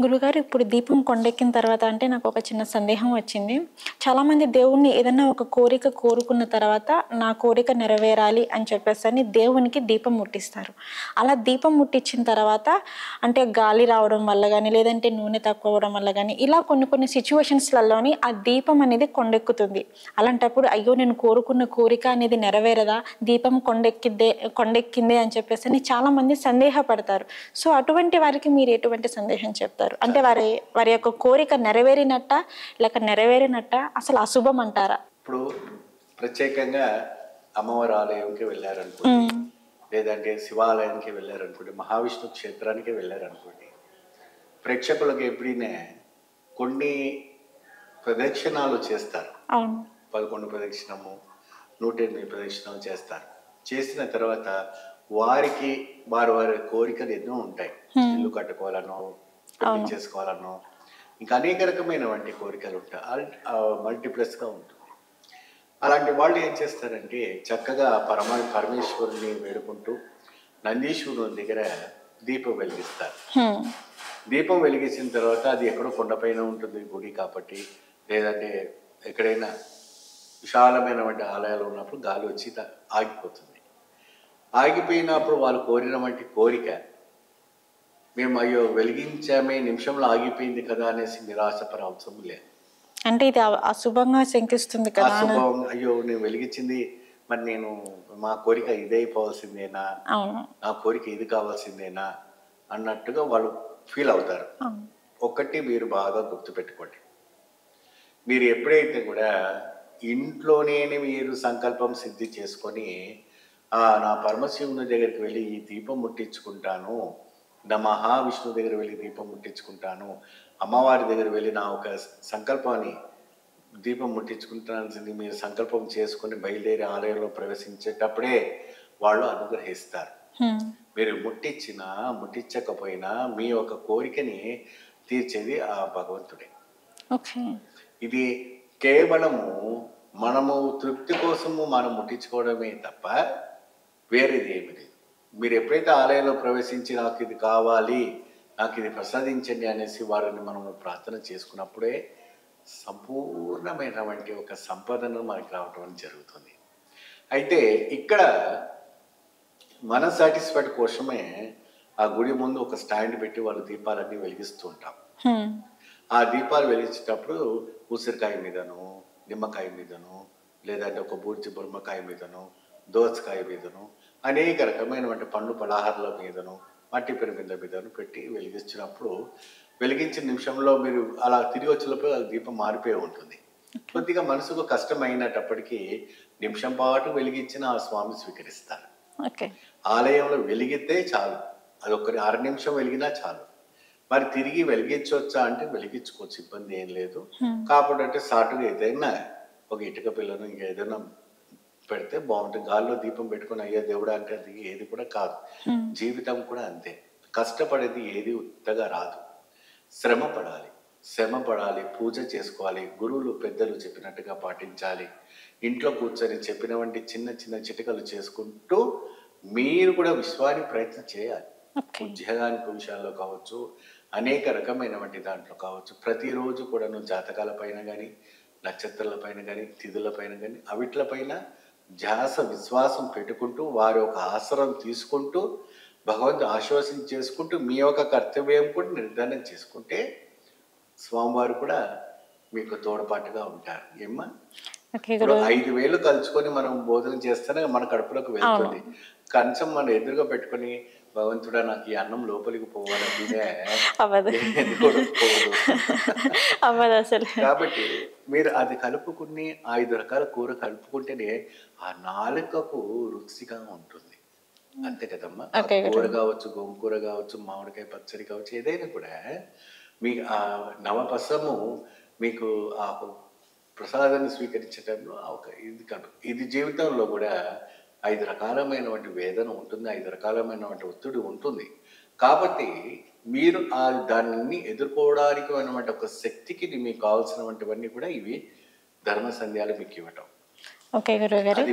గురుగారు ఇప్పుడు దీపం కొండెక్కిన తర్వాత అంటే నాకు ఒక చిన్న సందేహం వచ్చింది. చాలామంది దేవుణ్ణి ఏదన్నా ఒక కోరిక కోరుకున్న తర్వాత నా కోరిక నెరవేరాలి అని చెప్పేసని దేవునికి దీపం ముట్టిస్తారు. అలా దీపం ముట్టించిన తర్వాత అంటే గాలి రావడం వల్ల గానీ, లేదంటే నూనె తక్కువ అవ్వడం వల్ల గానీ, ఇలా కొన్ని కొన్ని సిచ్యువేషన్స్‌లలోని ఆ దీపం అనేది కొండెక్కుతుంది. అలాంటప్పుడు అయ్యో! నేను కోరుకున్న కోరిక అనేది నెరవేరదా? దీపం కొండెక్కిందే అని చెప్పేసని చాలామంది సందేహపడతారు. సో, అటువంటి వారికి మీరు ఎటువంటి సందేశం చెప్తారు? అంటే వారి యొక్క కోరిక నెరవేరినట్టా? లేక నెరవేరినట్టా? అసలు అశుభం అంటారా? ఇప్పుడు ప్రత్యేకంగా అమ్మవారి ఆలయంకి వెళ్ళారనుకోండి, లేదంటే శివాలయానికి వెళ్ళారనుకోండి, మహావిష్ణు క్షేత్రానికి వెళ్ళారనుకోండి, ప్రేక్షకులకు ఎప్పుడైనా కొన్ని ప్రదక్షిణాలు చేస్తారు. అవును. 11 ప్రదక్షిణము, 108 ప్రదక్షిణాలు చేస్తారు. చేసిన తర్వాత వారికి వారి కోరికలు ఎన్నో ఉంటాయి. ఇల్లు కట్టుకోవాలనో, పెళ్లి చేసుకోవాలనో, ఇంకా అనేక రకమైనటువంటి కోరికలు ఉంటాయి. మల్టీప్లస్గా ఉంటుంది. అలాంటి వాళ్ళు ఏం చేస్తారంటే చక్కగా పరమేశ్వరుని వేడుకుంటూ నందీశ్వరుని దగ్గర దీపం వెలిగిస్తారు. దీపం వెలిగించిన తర్వాత అది ఎక్కడో కొండపైన ఉంటుంది గుడి కాబట్టి, లేదంటే ఎక్కడైనా విశాలమైనటువంటి ఆలయాలు ఉన్నప్పుడు గాలి వచ్చి ఆగిపోతుంది. ఆగిపోయినప్పుడు వాళ్ళు కోరినటువంటి కోరిక మేము అయ్యో వెలిగించామే, నిమిషంలో ఆగిపోయింది కదా అనేసి నిరాశపర అవసరం లేదు. అంటే ఇది అశుభంగా శంకిస్తుంది కదా. అశుభం, అయ్యో నేను వెలిగించింది మరి నేను మా కోరిక ఇదే అయిపోవాల్సిందేనా, నా కోరిక ఇది కావాల్సిందేనా అన్నట్టుగా వాళ్ళు ఫీల్ అవుతారు. ఒకటి మీరు బాగా గుర్తుపెట్టుకోండి, మీరు ఎప్పుడైతే కూడా ఇంట్లోనే మీరు సంకల్పం సిద్ధి చేసుకొని నా పరమశివుని దగ్గరికి వెళ్ళి ఈ దీపం ముట్టించుకుంటాను, నా మహావిష్ణు దగ్గర వెళ్ళి దీపం ముట్టించుకుంటాను, అమ్మవారి దగ్గర వెళ్ళి నా ఒక సంకల్పాన్ని దీపం ముట్టించుకుంటానని మీరు సంకల్పం చేసుకుని బయలుదేరి ఆలయంలో ప్రవేశించేటప్పుడే వాళ్ళు అనుగ్రహిస్తారు. మీరు ముట్టించినా ముట్టించకపోయినా మీ యొక్క కోరికని తీర్చేది ఆ భగవంతుడే. ఇది కేవలము మనము తృప్తి కోసము మనం ముట్టించుకోవడమే తప్ప వేరేది ఏమి లేదు. మీరు ఎప్పుడైతే ఆలయంలో ప్రవేశించి నాకు ఇది కావాలి, నాకు ఇది ప్రసాదించండి అనేసి వారిని మనము ప్రార్థన చేసుకున్నప్పుడే సంపూర్ణమైనటువంటి ఒక సంపదను మనకి రావటం జరుగుతుంది. అయితే ఇక్కడ మన సాటిస్ఫైడ్ కోసమే ఆ గుడి ముందు ఒక స్టాండ్ పెట్టి వాళ్ళు దీపాలన్నీ వెలిగిస్తూ ఉంటాం. ఆ దీపాలు వెలిగించేటప్పుడు ఉసిరికాయ మీదను, నిమ్మకాయ మీదను, లేదంటే ఒక బూర్చి బొమ్మకాయ మీదను, దోసకాయ మీదను, అనేక రకమైనటువంటి పండ్లు పలహారాల మీదను, మట్టి పిరమిద మీదను పెట్టి వెలిగించినప్పుడు వెలిగించిన నిమిషంలో మీరు అలా తిరిగి వచ్చేటప్పుడు ఆ దీపం మారిపోయి ఉంటుంది. కొద్దిగా మనసుకు కష్టమైనప్పటికీ నిమిషం పాటు వెలిగించిన ఆ స్వామి స్వీకరిస్తారు. ఆలయంలో వెలిగితే చాలు, అది ఒక 6 నిమిషం వెలిగినా చాలు. మరి తిరిగి వెలిగించవచ్చా అంటే వెలిగించుకోవచ్చు, ఇబ్బంది ఏం లేదు. కాకపోతే సాటుగా ఏదైనా ఒక ఇటుక పిల్లను ఇంకా ఏదైనా పెడితే బాగుంటుంది. గాల్లో దీపం పెట్టుకుని అయ్యా దేవుడా అంటే అది ఏది కూడా కాదు. జీవితం కూడా అంతే, కష్టపడేది ఏది ఉత్తగా రాదు. శ్రమ పడాలి, పూజ చేసుకోవాలి, గురువులు పెద్దలు చెప్పినట్టుగా పాటించాలి, ఇంట్లో కూర్చొని చెప్పినవంటి చిన్న చిన్న చిటికలు చేసుకుంటూ మీరు కూడా విశ్వానికి ప్రయత్నం చేయాలి. ఉద్యోగానికి విషయాల్లో కావచ్చు, అనేక రకమైనటువంటి దాంట్లో కావచ్చు, ప్రతిరోజు కూడాను జాతకాల పైన కానీ, నక్షత్రాల పైన కానీ, తిథుల పైన కానీ, అవిట్లపైన ధ్యాస విశ్వాసం పెట్టుకుంటూ వారి యొక్క ఆశ్రయం తీసుకుంటూ భగవంతుడు ఆశ్వాసం చేసుకుంటూ మీ యొక్క కర్తవ్యం కూడా నిర్ధారణ చేసుకుంటే స్వామివారు కూడా మీకు తోడ్పాటుగా ఉంటారు. ఏమ్మా, 5,000 కలుసుకొని మనం భోజనం చేస్తేనే మన కడుపులోకి వెళ్తుంది. కనీసం మనం ఎదురుగా పెట్టుకుని భగవంతుడా నాకు ఈ అన్నం లోపలికి పోవాలంటే కాబట్టి మీరు అది కలుపుకుని 5 రకాల కూర కలుపుకుంటేనే ఆ నాలుకకు రుచిగా ఉంటుంది. అంతే కదమ్మా. కూర కావచ్చు, గోంగూర కావచ్చు, మామిడికాయ పచ్చడి కావచ్చు, ఏదైనా కూడా మీ ఆ నవపసము మీకు ఆ ప్రసాదాన్ని స్వీకరించడంలో ఒక ఇది జీవితంలో కూడా 5 రకాలమైనటువంటి వేదన ఉంటుంది, 5 రకాలమైనటువంటి ఒత్తిడి ఉంటుంది. కాబట్టి మీరు దాన్ని ఎదుర్కోవడానికి అన్నమాట ఒక శక్తికి మీకు కావాల్సినటువంటివన్నీ కూడా ఇవి ధర్మ సంధ్యాలు మీకు ఇవ్వటం. ఓకే గురువు గారు.